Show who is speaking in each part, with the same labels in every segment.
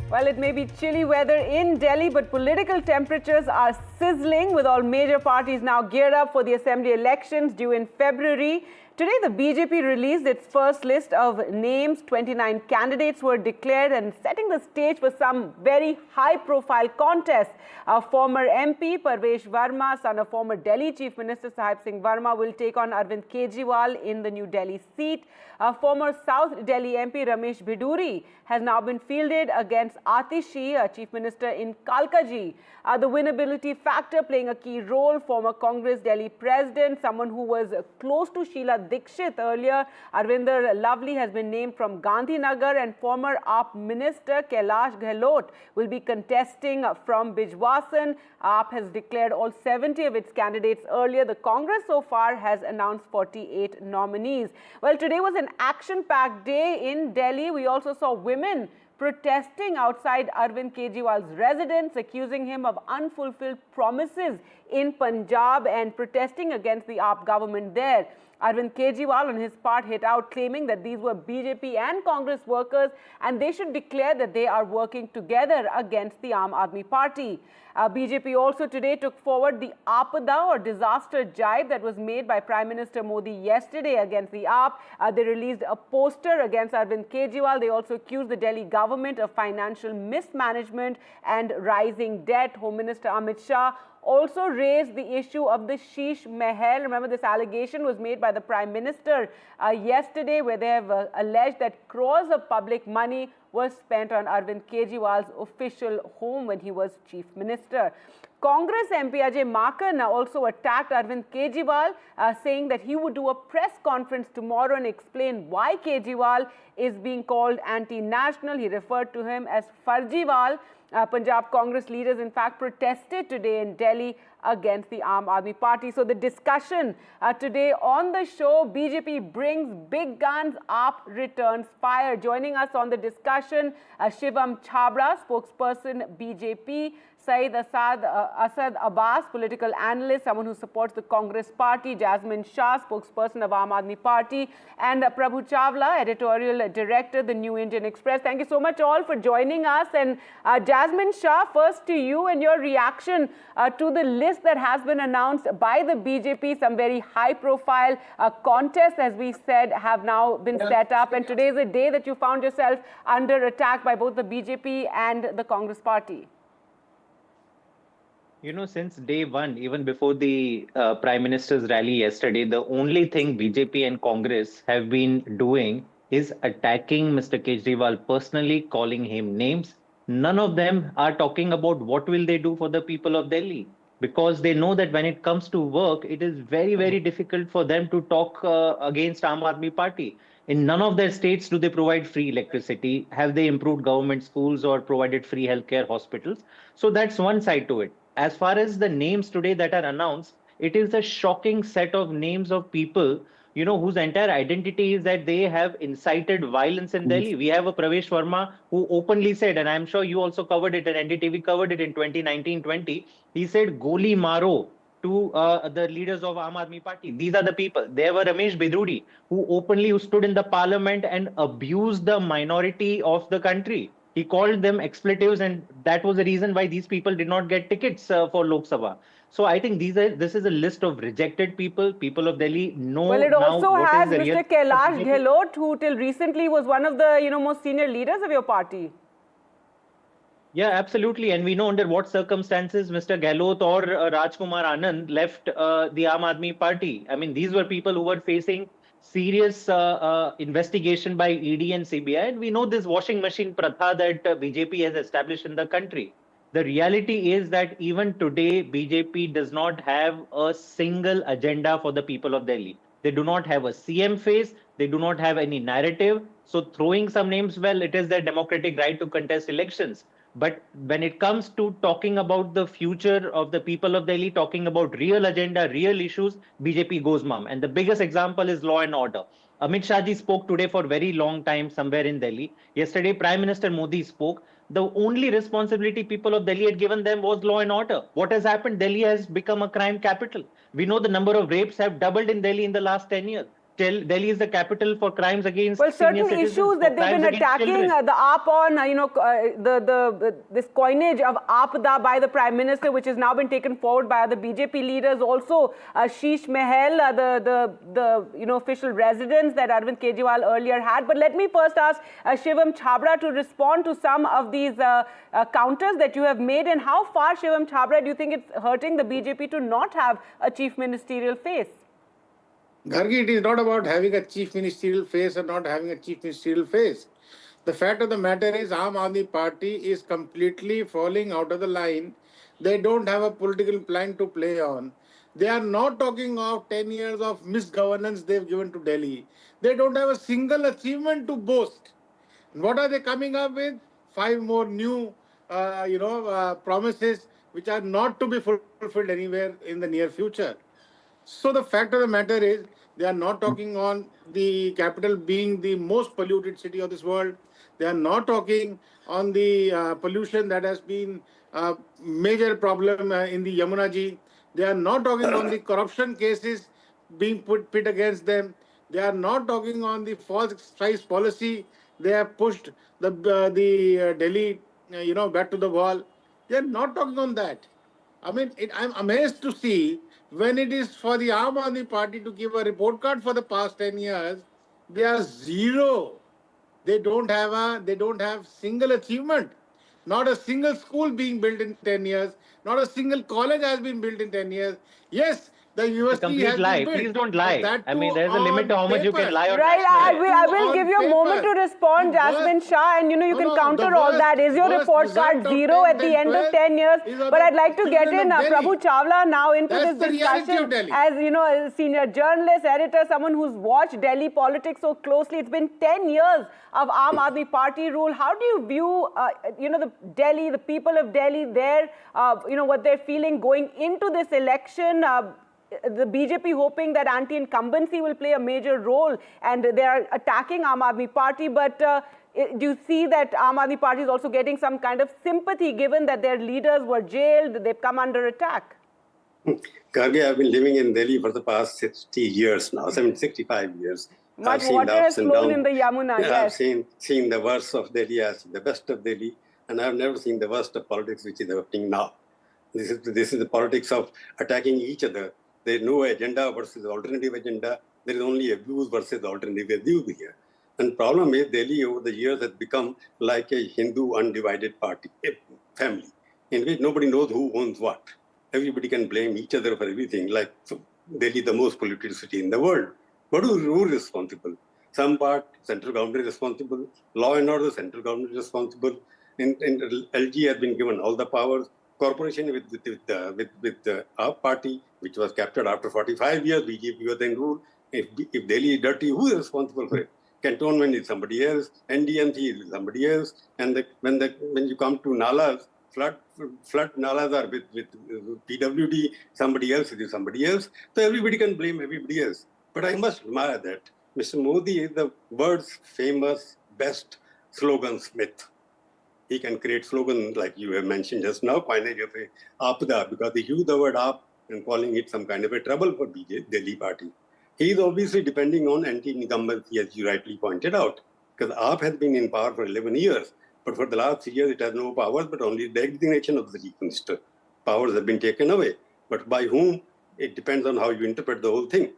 Speaker 1: Well, it may be chilly weather in Delhi, but political temperatures are sizzling with all major parties now geared up for the assembly elections due in February. Today, the BJP released its first list of names. 29 candidates were declared and setting the stage for some very high-profile contests. Former MP Parvesh Verma, son of former Delhi Chief Minister Sahib Verma, will take on Arvind Kejriwal in the New Delhi seat. Former South Delhi MP Ramesh Bidhuri has now been fielded against Atishi, Chief Minister in Kalkaji. The winnability factor playing a key role. Former Congress Delhi President, someone who was close to Sheila Dikshit earlier, Arvinder Lovely, has been named from Gandhi Nagar, and former AAP Minister Kailash Gahlot will be contesting from Bijwasan. AAP has declared all 70 of its candidates earlier. The Congress so far has announced 48 nominees. Well, today was an action-packed day in Delhi. We also saw women protesting outside Arvind Kejriwal's residence, accusing him of unfulfilled promises in Punjab and protesting against the AAP government there. Arvind Kejriwal, on his part, hit out, claiming that these were BJP and Congress workers and they should declare that they are working together against the Aam Aadmi Party. BJP also today took forward the Aapada or disaster jibe that was made by Prime Minister Modi yesterday against the AAP. They released a poster against Arvind Kejriwal. They also accused the Delhi government of financial mismanagement and rising debt. Home Minister Amit Shah also raised the issue of the Sheesh Mahal. Remember, this allegation was made by the Prime Minister yesterday, where they have alleged that crores of public money was spent on Arvind Kejriwal's official home when he was Chief Minister. Congress MP Ajay Makan also attacked Arvind Kejriwal, saying that he would do a press conference tomorrow and explain why Kejriwal is being called anti-national. He referred to him as Farjiwal. Punjab Congress leaders, in fact, protested today in Delhi against the Aam Aadmi Party. So the discussion today on the show, BJP brings big guns, AAP returns fire. Joining us on the discussion, Shivam Chhabra, spokesperson BJP, Syed Asad Abbas, political analyst, someone who supports the Congress party, Jasmine Shah, spokesperson of Aam Aadmi Party, and Prabhu Chawla, editorial director, The New Indian Express. Thank you so much all for joining us. And Jasmine Shah, first to you and your reaction to the list that has been announced by the BJP. Some very high-profile contests, as we said, have now been set up. And today is a day that you found yourself under attack by both the BJP and the Congress party.
Speaker 2: You know, since day one, even before the Prime Minister's rally yesterday, the only thing BJP and Congress have been doing is attacking Mr. Kejriwal personally, calling him names. None of them are talking about what will they do for the people of Delhi, because they know that when it comes to work, it is very, very difficult for them to talk against Aam Aadmi Party. In none of their states do they provide free electricity, have they improved government schools or provided free healthcare hospitals. So that's one side to it. As far as the names today that are announced, it is a shocking set of names of people, you know, whose entire identity is that they have incited violence in Delhi. We have a Parvesh Verma who openly said, and I'm sure you also covered it, and NDTV covered it in 2019-20, he said, Goli Maro to the leaders of Aam Aadmi Party. These are the people. There were Ramesh Bidhuri, who openly stood in the parliament and abused the minority of the country. He called them expletives, and that was the reason why these people did not get tickets for Lok Sabha. So I think this is a list of rejected people. People of Delhi know.
Speaker 1: Well, it also has Mr. Kailash
Speaker 2: real...
Speaker 1: Gahlot, who till recently was one of the most senior leaders of your party.
Speaker 2: Yeah, absolutely. And we know under what circumstances Mr. Gahlot or Rajkumar Anand left the Aam Aadmi Party. I mean, these were people who were facing serious investigation by ED and CBI. And we know this washing machine pratha that BJP has established in the country. The reality is that even today, BJP does not have a single agenda for the people of Delhi. They do not have a CM face. They do not have any narrative. So throwing some names, well, it is their democratic right to contest elections. But when it comes to talking about the future of the people of Delhi, talking about real agenda, real issues, BJP goes mum. And the biggest example is law and order. Amit Shah ji spoke today for a very long time somewhere in Delhi. Yesterday, Prime Minister Modi spoke. The only responsibility people of Delhi had given them was law and order. What has happened? Delhi has become a crime capital. We know the number of rapes have doubled in Delhi in the last 10 years. Delhi is the capital for crimes against
Speaker 1: well,
Speaker 2: senior
Speaker 1: certain
Speaker 2: citizens,
Speaker 1: issues
Speaker 2: for
Speaker 1: that they've
Speaker 2: crimes
Speaker 1: been
Speaker 2: against
Speaker 1: attacking
Speaker 2: children.
Speaker 1: the AAP on, this coinage of Aapda by the Prime Minister, which has now been taken forward by other BJP leaders. Also, Sheesh Mahal, the official residence that Arvind Kejriwal earlier had. But let me first ask Shivam Chhabra to respond to some of these counters that you have made, and how far, Shivam Chhabra, do you think it's hurting the BJP to not have a chief ministerial face?
Speaker 3: Gargi, it is not about having a chief ministerial face or not having a chief ministerial face. The fact of the matter is, Aam Aadmi Party is completely falling out of the line. They don't have a political plan to play on. They are not talking of 10 years of misgovernance they've given to Delhi. They don't have a single achievement to boast. What are they coming up with? 5 more new, promises which are not to be fulfilled anywhere in the near future. So the fact of the matter is, they are not talking on the capital being the most polluted city of this world. They are not talking on the pollution that has been a major problem in the Yamuna Ji. They are not talking on the corruption cases being put against them. They are not talking on the false price policy. They have pushed the Delhi, back to the wall. They are not talking on that. I mean, I'm amazed to see when it is for the Aam Aadmi Party to give a report card for the past 10 years, they are zero. They don't have single achievement. Not a single school being built in 10 years. Not a single college has been built in 10 years. Yes, the university has
Speaker 2: lie.
Speaker 3: been built.
Speaker 2: Please don't lie. I mean, there's a
Speaker 3: on
Speaker 2: limit to how much you can
Speaker 3: paper.
Speaker 2: lie on
Speaker 1: Right,
Speaker 2: national.
Speaker 1: I will give you a moment to respond,
Speaker 3: The
Speaker 1: Jasmine
Speaker 3: worst-
Speaker 1: Shah, and you can counter all that. Is your
Speaker 3: worst
Speaker 1: report card
Speaker 3: result of
Speaker 1: zero
Speaker 3: 10th
Speaker 1: at the
Speaker 3: and
Speaker 1: end of
Speaker 3: 12th
Speaker 1: 10 years?
Speaker 3: is of
Speaker 1: But
Speaker 3: the
Speaker 1: I'd like to get
Speaker 3: children
Speaker 1: in
Speaker 3: of Delhi.
Speaker 1: Prabhu Chawla now into
Speaker 3: That's
Speaker 1: this
Speaker 3: the reality
Speaker 1: discussion
Speaker 3: of Delhi.
Speaker 1: as, a senior journalist, editor, someone who's watched Delhi politics so closely. It's been 10 years of Aam Aadmi Party rule. How do you view, the people of Delhi, what they're feeling going into this election? The BJP hoping that anti-incumbency will play a major role, and they are attacking Aam Aadmi Party. But do you see that Aam Aadmi Party is also getting some kind of sympathy given that their leaders were jailed, they've come under attack?
Speaker 4: Gargi, I've been living in Delhi for the past 60 years now, 65 years.
Speaker 1: Much water has flown in the Yamuna, yes.
Speaker 4: I've seen the worst of Delhi, I've seen the best of Delhi, and I've never seen the worst of politics which is happening now. This is the politics of attacking each other. There is no agenda versus alternative agenda. There is only abuse versus alternative abuse here. And the problem is Delhi over the years has become like a Hindu undivided party, family, in which nobody knows who owns what. Everybody can blame each other for everything, like Delhi, the most polluted city in the world. But who is responsible? Some part, central government is responsible. Law and order, central government is responsible. And LG has been given all the powers. Corporation with our party, which was captured after 45 years, BJP was in rule. If Delhi is dirty, who is responsible for it? Cantonment is somebody else. NDMC is somebody else. And when you come to nalas, flood nalas are with PWD, somebody else is somebody else. So everybody can blame everybody else. But I must admire that Mr. Modi is the world's famous, best slogan smith. He can create slogans like you have mentioned just now, coinage of a Aapda, because they use the word Aap and calling it some kind of a trouble for Delhi party. He is obviously depending on anti-incumbency, as you rightly pointed out, because Aap has been in power for 11 years. But for the last 3 years, it has no powers, but only the designation of the Chief Minister. Powers have been taken away. But by whom? It depends on how you interpret the whole thing.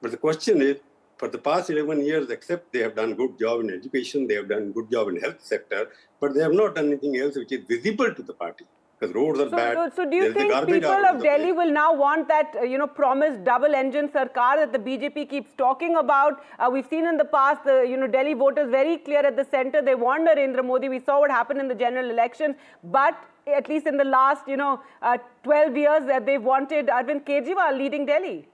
Speaker 4: But the question is, for the past 11 years, except they have done good job in education, they have done good job in health sector, but they have not done anything else which is visible to the party. Because roads are bad.
Speaker 1: So do you think people of Delhi will now want that, promised double-engine sarkar that the BJP keeps talking about? We've seen in the past, Delhi voters very clear at the center. They want Narendra Modi. We saw what happened in the general elections. But at least in the last, 12 years, that they've wanted Arvind Kejriwal leading Delhi.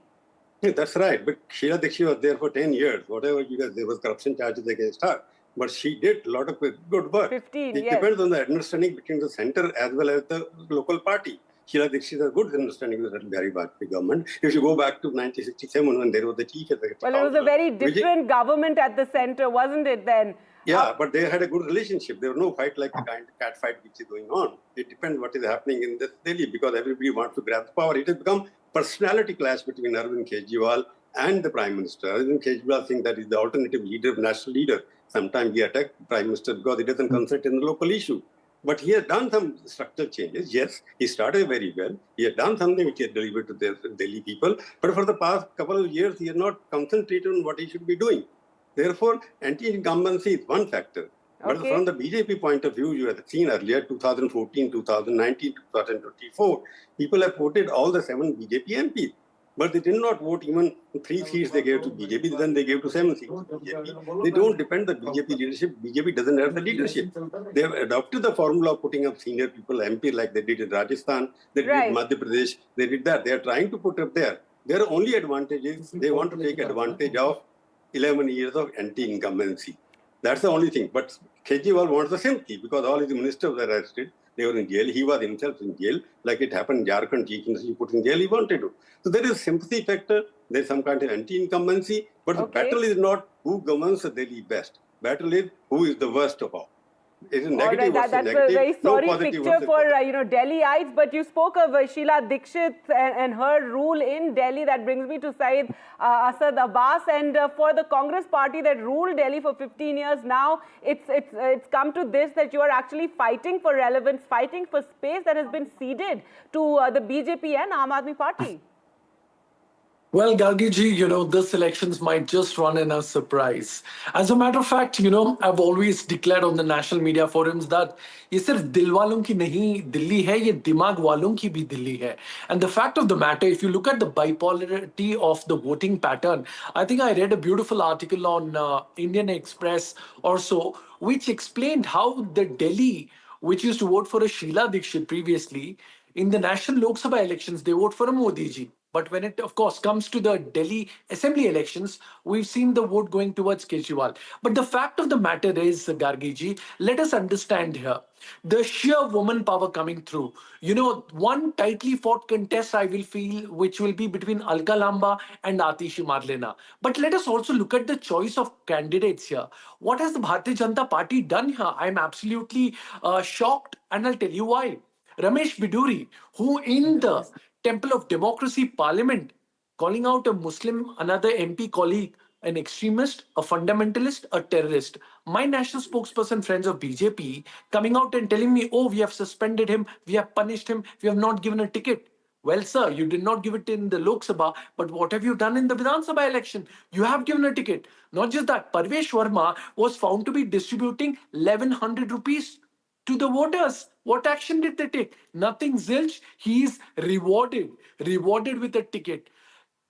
Speaker 4: Yeah, that's right. But Sheila Dikshit was there for 10 years. Whatever, because there was corruption charges against her. But she did a lot of good work.
Speaker 1: 15,
Speaker 4: it
Speaker 1: yes.
Speaker 4: depends on the understanding between the center as well as the local party. Sheila Dikshit has a good understanding with the Bihari Bajpayee government. If you go back to 1967 when there was the chief executive.
Speaker 1: Well, it was a very different government at the center, wasn't it then?
Speaker 4: Yeah, but they had a good relationship. There was no fight like the kind of cat fight which is going on. It depends what is happening in this Delhi because everybody wants to grab the power. It has become personality clash between Arvind Kejriwal and the Prime Minister. Arvind Kejriwal think that is the alternative leader, national leader. Sometimes he attacked the Prime Minister because he doesn't consult in the local issue. But he has done some structural changes. Yes, he started very well. He has done something which he has delivered to the Delhi people. But for the past couple of years, he has not concentrated on what he should be doing. Therefore, anti-incumbency is one factor. But from the BJP point of view, you have seen earlier, 2014, 2019, 2024, people have voted all the 7 BJP MPs. But they did not vote even 3 seats they gave to BJP, then they gave to 7 seats to BJP. They don't depend on the BJP leadership. BJP doesn't have the leadership. They have adopted the formula of putting up senior people, MP, like they did in Rajasthan, they did in Madhya Pradesh, they did that. They are trying to put up there. Their only advantage is they want to take advantage of 11 years of anti-incumbency. That's the only thing. But Kejriwal wants the sympathy because all his ministers were arrested. They were in jail. He was himself in jail. Like it happened in Jharkhand, Chief Minister, he put in jail, he wanted to. So there is sympathy factor. There's some kind of anti-incumbency. But the battle is not who governs the Delhi best. Battle is who is the worst of all. It is negative versus
Speaker 1: that's
Speaker 4: negative.
Speaker 1: a very sorry picture for Delhiites. But you spoke of Sheila Dikshit and her rule in Delhi. That brings me to Syed Asad Abbas. And for the Congress party that ruled Delhi for 15 years now, it's come to this, that you are actually fighting for relevance, fighting for space that has been ceded to the BJP and Aam Aadmi Party.
Speaker 5: Well, Gargi ji, this elections might just run in a surprise. As a matter of fact, I've always declared on the national media forums that ये सिर्फ दिल वालों की नहीं दिल्ली है, ये दिमाग वालों की भी दिल्ली है. And the fact of the matter, if you look at the bipolarity of the voting pattern, I think I read a beautiful article on Indian Express or so, which explained how the Delhi, which used to vote for a Sheila Dikshit previously, in the national Lok Sabha elections, they vote for a Modi ji. But when it, of course, comes to the Delhi assembly elections, we've seen the vote going towards Kejriwal. But the fact of the matter is, Gargi ji, let us understand here, the sheer woman power coming through. One tightly fought contest, I will feel, which will be between Alka Lamba and Atishi Marlena. But let us also look at the choice of candidates here. What has the Bharatiya Janata Party done here? I'm absolutely shocked, and I'll tell you why. Ramesh Bidhuri, who in the Temple of Democracy Parliament, calling out a Muslim, another MP colleague, an extremist, a fundamentalist, a terrorist. My national spokesperson, friends of BJP, coming out and telling me, oh, we have suspended him, we have punished him, we have not given a ticket. Well, sir, you did not give it in the Lok Sabha, but what have you done in the Vidhan Sabha election? You have given a ticket. Not just that, Parvesh Verma was found to be distributing 1,100 rupees to the voters. What action did they take? Nothing, zilch. He is rewarded with a ticket.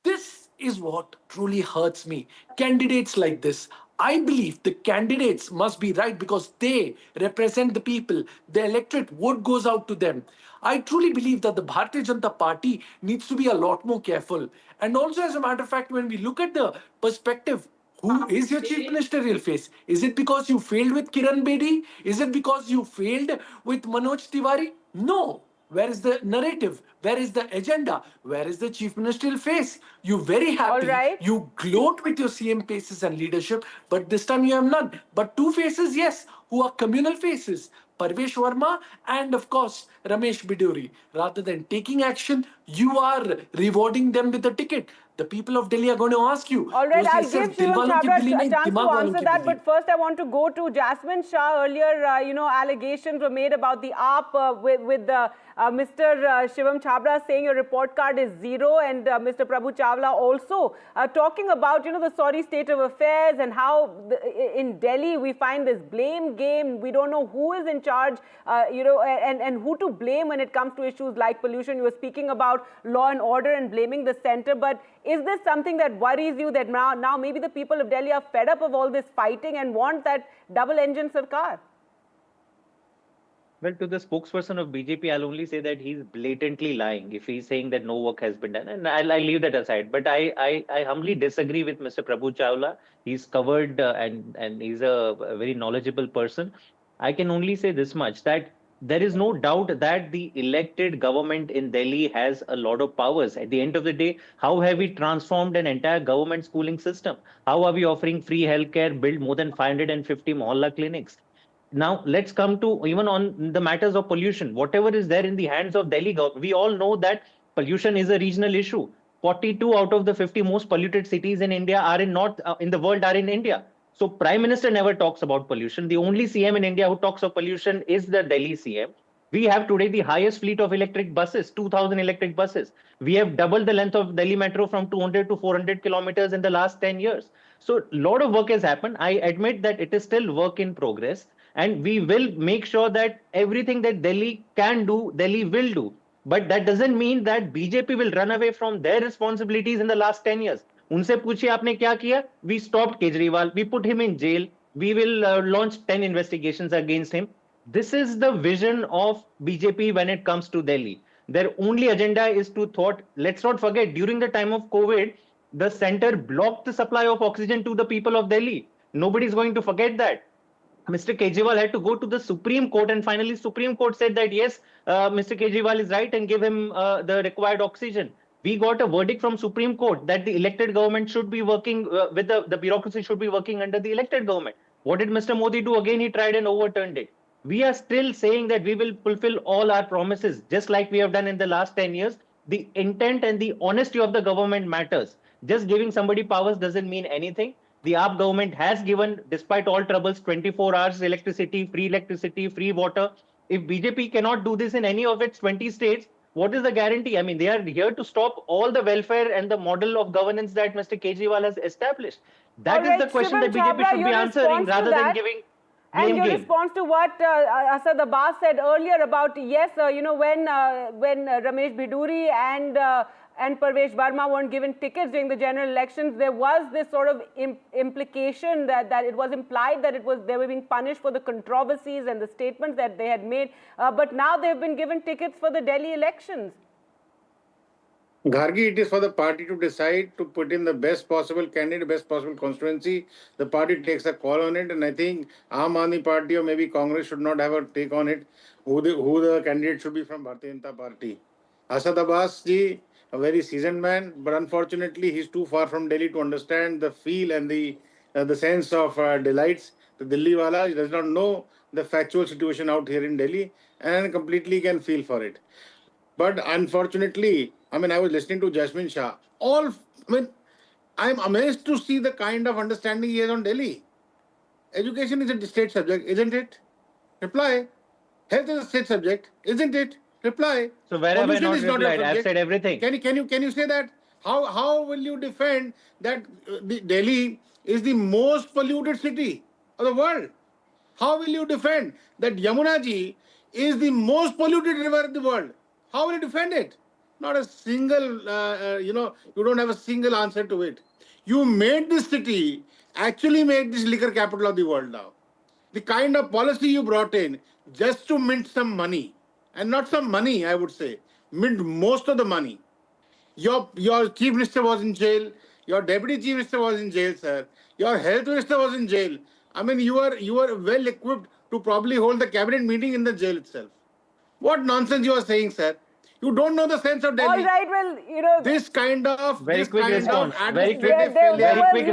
Speaker 5: This is what truly hurts me. Candidates like this. I believe the candidates must be right because they represent the people. The electorate vote goes out to them. I truly believe that the Bharatiya Janata Party needs to be a lot more careful. And also, as a matter of fact, when we look at the perspective, who is your chief ministerial face? Is it because you failed with Kiran Bedi? Is it because you failed with Manoj Tiwari? No. Where is the narrative? Where is the agenda? Where is the chief ministerial face? You're very happy. You gloat with your CM faces and leadership, but this time you have none. But 2 faces, yes, who are communal faces. Parvesh Verma and, of course, Ramesh Bidhuri. Rather than taking action, you are rewarding them with a ticket. The people of Delhi are going to ask you.
Speaker 1: All right, I'll give Shivam Chabra a chance to answer that. But first, I want to go to Jasmine Shah. Earlier, allegations were made about the AAP with Mr. Shivam Chabra saying your report card is 0, and Mr. Prabhu Chawla also talking about, the sorry state of affairs and how in Delhi we find this blame game. We don't know who is in charge, and who to blame when it comes to issues like pollution. You were speaking about law and order and blaming the center, but is this something that worries you, that now maybe the people of Delhi are fed up of all this fighting and want that double-engine sarkar?
Speaker 2: Well, to the spokesperson of BJP, I'll only say that he's blatantly lying if he's saying that no work has been done. And I'll leave that aside. But I humbly disagree with Mr. Prabhu Chawla. He's covered and he's a very knowledgeable person. I can only say this much, that there is no doubt that the elected government in Delhi has a lot of powers. At the end of the day, how have we transformed an entire government schooling system? How are we offering free healthcare, build more than 550 mohalla clinics? Now, let's come to even on the matters of pollution. Whatever is there in the hands of Delhi government, we all know that pollution is a regional issue. 42 out of the 50 most polluted cities in India are in the world are in India. So Prime Minister never talks about pollution. The only CM in India who talks of pollution is the Delhi CM. We have today the highest fleet of electric buses, 2,000 electric buses. We have doubled the length of Delhi Metro from 200 to 400 kilometers in the last 10 years. So a lot of work has happened. I admit that it is still work in progress. And we will make sure that everything that Delhi can do, Delhi will do. But that doesn't mean that BJP will run away from their responsibilities in the last 10 years. उनसे पूछिए आपने क्या किया? We stopped Kejriwal. We put him in jail. We will launch 10 investigations against him. This is the vision of BJP when it comes to Delhi. Their only agenda is to thought. Let's not forget, during the time of COVID, the center blocked the supply of oxygen to the people of Delhi. Nobody is going to forget that. Mr. Kejriwal had to go to the Supreme Court, and finally Supreme Court said that yes, Mr. Kejriwal is right and give him the required oxygen. We got a verdict from Supreme Court that the elected government should be working with the bureaucracy should be working under the elected government. What did Mr. Modi do? Again, he tried and overturned it. We are still saying that we will fulfill all our promises, just like we have done in the last 10 years. The intent and the honesty of the government matters. Just giving somebody powers doesn't mean anything. The AAP government has given, despite all troubles, 24 hours electricity, free water. If BJP cannot do this in any of its 20 states, what is the guarantee? I mean, they are here to stop all the welfare and the model of governance that Mr. Kejriwal has established. That is the question that BJP should be answering rather than giving blame game.
Speaker 1: And your response to what Asad Abbas said earlier about, yes, when Ramesh Bidhuri and Parvesh Verma weren't given tickets during the general elections, there was this sort of implication that it was implied that they were being punished for the controversies and the statements that they had made. But now they've been given tickets for the Delhi elections.
Speaker 3: Gargi, it is for the party to decide to put in the best possible candidate, best possible constituency. The party takes a call on it, and I think Aam Aadmi Party or maybe Congress should not have a take on it, who the candidate should be from Bharatiya Janata Party. Asad Abbas ji, a very seasoned man, but unfortunately he's too far from Delhi to understand the feel and the sense of delights. The Delhi wala does not know the factual situation out here in Delhi and completely can feel for it. But unfortunately, I was listening to Jasmine Shah. I'm amazed to see the kind of understanding he has on Delhi. Education is a state subject, isn't it? Reply. Health is a state subject, isn't it? Reply.
Speaker 2: So where have I not replied? I've said everything.
Speaker 3: Can you say that? How will you defend that Delhi is the most polluted city of the world? How will you defend that Yamuna ji is the most polluted river in the world? How will you defend it? Not a single, you don't have a single answer to it. You made this city, actually made this liquor capital of the world now. The kind of policy you brought in just to mint some money, and not some money, I would say, mint most of the money. Your chief minister was in jail. Your deputy chief minister was in jail, sir. Your health minister was in jail. You are well equipped to probably hold the cabinet meeting in the jail itself. What nonsense you are saying, sir? You don't know the sense of Delhi.
Speaker 1: All right, well,
Speaker 3: this kind of
Speaker 2: very quick response.
Speaker 1: Very quick response.
Speaker 2: Very quick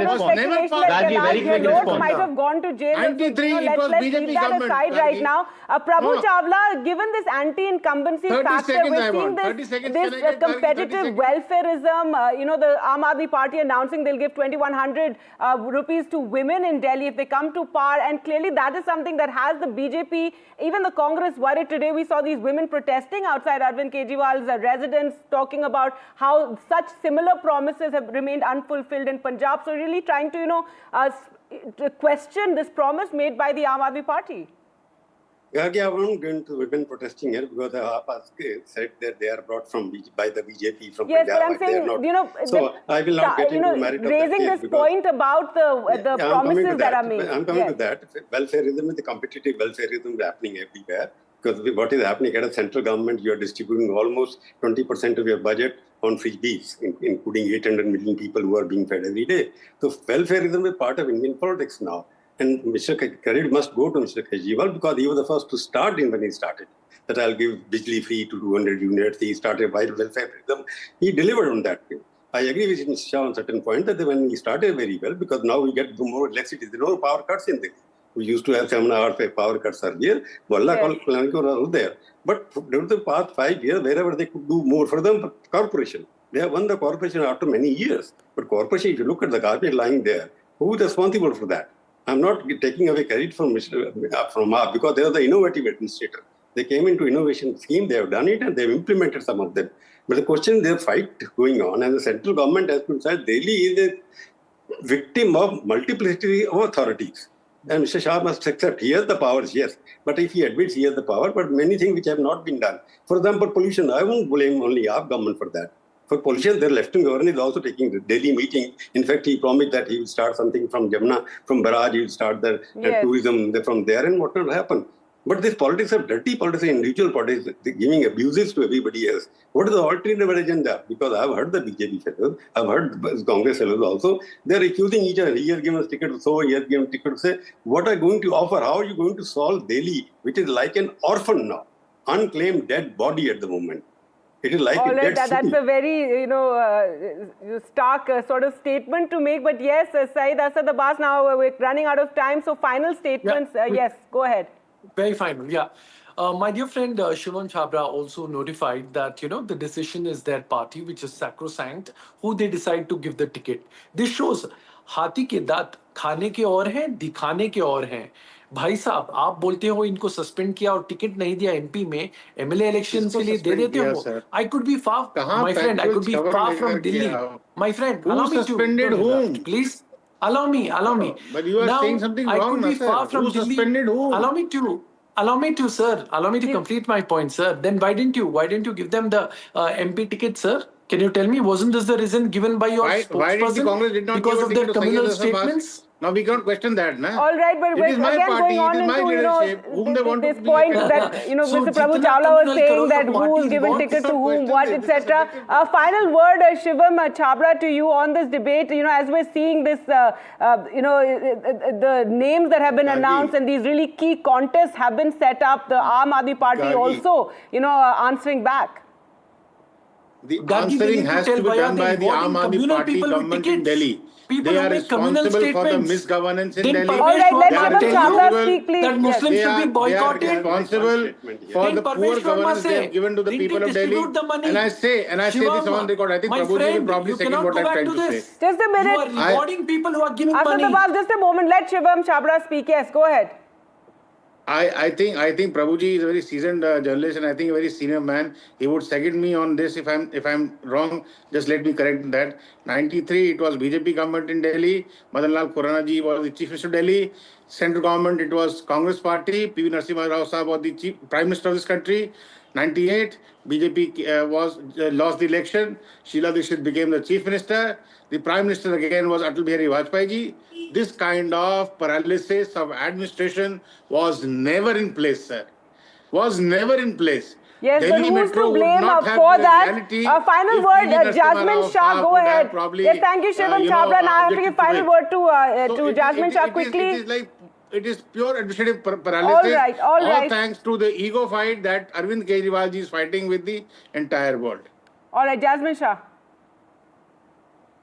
Speaker 2: response.
Speaker 1: Might have gone to jail.
Speaker 3: 93, it was
Speaker 1: let's
Speaker 3: BJP
Speaker 1: leave that
Speaker 3: government.
Speaker 1: aside right now. Prabhu Chawla, given this anti-incumbency factor, we're seeing this competitive welfareism. The Aam Aadmi Party announcing they'll give 2,100 rupees to women in Delhi if they come to power, and clearly that is something that has the BJP, even the Congress worried. Today we saw these women protesting outside Arvind Kejriwal's residence, talking about how such similar promises have remained unfulfilled in Punjab. So really trying to, to question this promise made by the Aam Aadmi Party.
Speaker 4: I won't go into women protesting here because the AAP said that they are brought by the BJP from
Speaker 1: yes,
Speaker 4: Punjab.
Speaker 1: But I'm saying,
Speaker 4: so I will not get into merit of
Speaker 1: raising this point about the promises that are made.
Speaker 4: I'm coming to that. Welfareism is the competitive welfareism happening everywhere. Because what is happening at a central government, you are distributing almost 20% of your budget on freebies, including 800 million people who are being fed every day. So welfareism is part of Indian politics now. And Mr. Credit must go to Mr. Kejriwal because he was the first to start when he started. That I'll give Bijli free to 200 units. He started by welfareism. He delivered on that. I agree with Mr. Shah on certain point that when he started very well, because now we get more electricity, there are no power cuts in this. We used to have 7 hours power cuts earlier. There. But during the past 5 years, wherever they could do more for the corporation, They have won the corporation after many years. But corporation, if you look at the garbage lying there, who is responsible for that? I'm not taking away credit from Mr. because they are the innovative administrator. They came into innovation scheme, they have done it and they've implemented some of them. But the question, there's a fight going on, and the central government has been said Delhi is a victim of multiplicity of authorities. And Mr. Shah must accept he has the powers, yes. But if he admits he has the power, but many things which have not been deen. For example, pollution, I won't blame only our government for that. For pollution, the Lieutenant Governor is also taking the daily meeting. In fact, he promised that he will start something from Jamuna, from Barrage, he will start the tourism from there, and what will happen. But this politics are dirty politics, individual politics, giving abuses to everybody else. What is the alternative agenda? Because I've heard the BJP fellows, I've heard the Congress fellows also. They're accusing each other. He has given us ticket to so, he has given ticket to say. What are you going to offer? How are you going to solve Delhi, which is like an orphan now, unclaimed dead body at the moment? It is like
Speaker 1: all
Speaker 4: a
Speaker 1: right,
Speaker 4: dead
Speaker 1: that's
Speaker 4: city.
Speaker 1: a very, stark sort of statement to make. But yes, Saeed Asad Abbas, now we're running out of time. So final statements, yes, go ahead.
Speaker 5: Very final, yeah. My dear friend Shivam Chhabra also notified that, the decision is their party, which is sacrosanct, who they decide to give the ticket. This shows, हाथी के दांत खाने के और हैं, दिखाने के और हैं. भाई साहब, आप बोलते हो इनको सस्पेंड किया और टिकट नहीं दिया एमपी में, एमएलए इलेक्शंस के लिए दे देते हो. I could be far, my friend, I could be far from Delhi. My friend, allow me to
Speaker 3: suspended whom?
Speaker 5: Please. Allow me.
Speaker 3: But you are
Speaker 5: now,
Speaker 3: saying something
Speaker 5: I
Speaker 3: wrong,
Speaker 5: could be
Speaker 3: sir.
Speaker 5: far from
Speaker 3: Who
Speaker 5: Delhi.
Speaker 3: suspended whom?
Speaker 5: Allow me to, sir. Allow me to complete my point, sir. Then why didn't you give them the MP ticket, sir? Can you tell me, wasn't this the reason given by your spokesperson?
Speaker 3: Why did the Congress did not
Speaker 5: because
Speaker 3: give
Speaker 5: of
Speaker 3: a
Speaker 5: their
Speaker 3: ticket to
Speaker 5: communal
Speaker 3: Saeed Asad Abbas?
Speaker 5: statements?
Speaker 3: Now we can't question that, na?
Speaker 1: All right, but
Speaker 3: it is my
Speaker 1: again
Speaker 3: party,
Speaker 1: going on
Speaker 3: it is my
Speaker 1: into,
Speaker 3: leadership, whom they want
Speaker 1: this
Speaker 3: to
Speaker 1: point
Speaker 3: be
Speaker 1: that,
Speaker 5: So
Speaker 1: Mr. Prabhu
Speaker 5: jitna
Speaker 1: Chawla was
Speaker 5: communal
Speaker 1: saying
Speaker 5: karo,
Speaker 1: that
Speaker 5: your
Speaker 1: who was
Speaker 5: party
Speaker 1: given
Speaker 5: wants
Speaker 1: ticket to
Speaker 3: some
Speaker 1: whom,
Speaker 3: questions,
Speaker 1: what,
Speaker 3: this is
Speaker 1: etc.
Speaker 3: subjective.
Speaker 1: Final word, Shivam Chhabra, to you on this debate. As we're seeing this, the names that have been announced and these really key contests have been set up, the Aam Aadmi Party also, answering back.
Speaker 3: The
Speaker 5: Gandhi,
Speaker 3: answering has to be done by the Aam Aadmi Party government in Delhi. They are responsible for the misgovernance in Delhi.
Speaker 1: All right, let
Speaker 3: They are
Speaker 1: Shivam Chhabra
Speaker 3: responsible
Speaker 1: speak, please.
Speaker 5: that Muslims
Speaker 1: Yes.
Speaker 5: should be boycotted.
Speaker 3: They are responsible for the poor governance they have given to the people of Delhi. And I say this on record. I think Prabhuji will probably second what I'm trying to say.
Speaker 1: Just a minute.
Speaker 5: You are rewarding people who are giving
Speaker 1: Asad
Speaker 5: money.
Speaker 1: Abbas, just a moment. Let Shivam Chhabra speak. Yes, go ahead.
Speaker 3: I think Prabhuji is a very seasoned journalist and I think a very senior man. He would second me on this. If I'm wrong, just let me correct that. 93, it was BJP government in Delhi. Madan Lal Khurana ji was the Chief Minister of Delhi. Central government, it was Congress Party. PV Narasimha Rao Sahib was the Prime Minister of this country. 98, BJP lost the election. Sheila Dikshit became the Chief Minister. The Prime Minister again was Atal Bihari Vajpayee ji. This kind of paralysis of administration was never in place, sir. Was never in place.
Speaker 1: Yes,
Speaker 3: Delhi
Speaker 1: but who's
Speaker 3: Metro
Speaker 1: to blame
Speaker 3: would not have
Speaker 1: for
Speaker 3: the
Speaker 1: that?
Speaker 3: reality
Speaker 1: Final
Speaker 3: if
Speaker 1: word,
Speaker 3: PV Narasimha
Speaker 1: Jasmine
Speaker 3: Rao
Speaker 1: Shah,
Speaker 3: Sahib
Speaker 1: go
Speaker 3: would have
Speaker 1: ahead.
Speaker 3: probably,
Speaker 1: Yes, thank you, Shivam Chhabra. Now I have to give final word to Jasmine Shah quickly.
Speaker 3: It is pure administrative paralysis.
Speaker 1: All right.
Speaker 3: Thanks to the ego fight that Arvind Kejriwal ji is fighting with the entire world.
Speaker 1: All right, Jasmine Shah.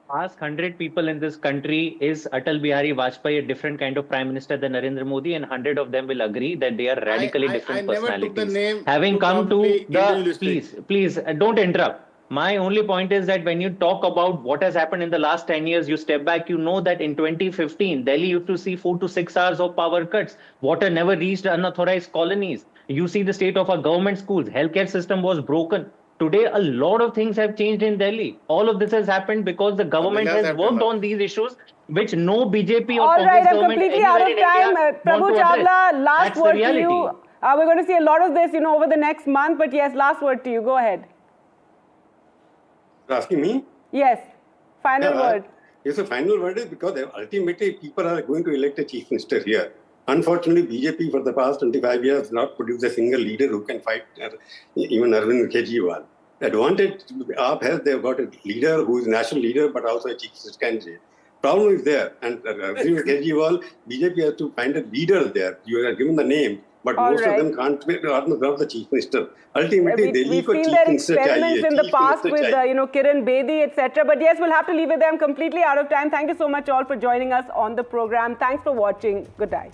Speaker 2: Ask 100 people in this country, is Atal Bihari Vajpayee a different kind of Prime Minister than Narendra Modi? And 100 of them will agree that they are radically different personalities.
Speaker 3: Never took the name
Speaker 2: Having come to
Speaker 3: the...
Speaker 2: Please, don't interrupt. My only point is that when you talk about what has happened in the last 10 years, you step back, you know that in 2015, Delhi used to see 4 to 6 hours of power cuts. Water never reached unauthorized colonies. You see the state of our government schools. Healthcare system was broken. Today, a lot of things have changed in Delhi. All of this has happened because the government has worked on these issues, which no BJP or Congress government
Speaker 1: completely out of time. Prabhu Chawla, last word to you. We're going to see a lot of this, over the next month. But yes, last word to you. Go ahead.
Speaker 4: You're asking me?
Speaker 1: Yes. Final word.
Speaker 4: Yes, the final word is because ultimately people are going to elect a chief minister here. Unfortunately, BJP for the past 25 years has not produced a single leader who can fight even Arvind Kejriwal. Advantage AAP has, they've got a leader who is national leader but also a chief minister candidate. Problem is there, and Arvind Kejriwal, BJP has to find a leader there. You are given the name, but most of them can't be the chief minister. Ultimately,
Speaker 1: we've seen their experiments in the past with Kiran Bedi, etc. But yes, we'll have to leave it there. I'm completely out of time. Thank you so much all for joining us on the program. Thanks for watching. Good night.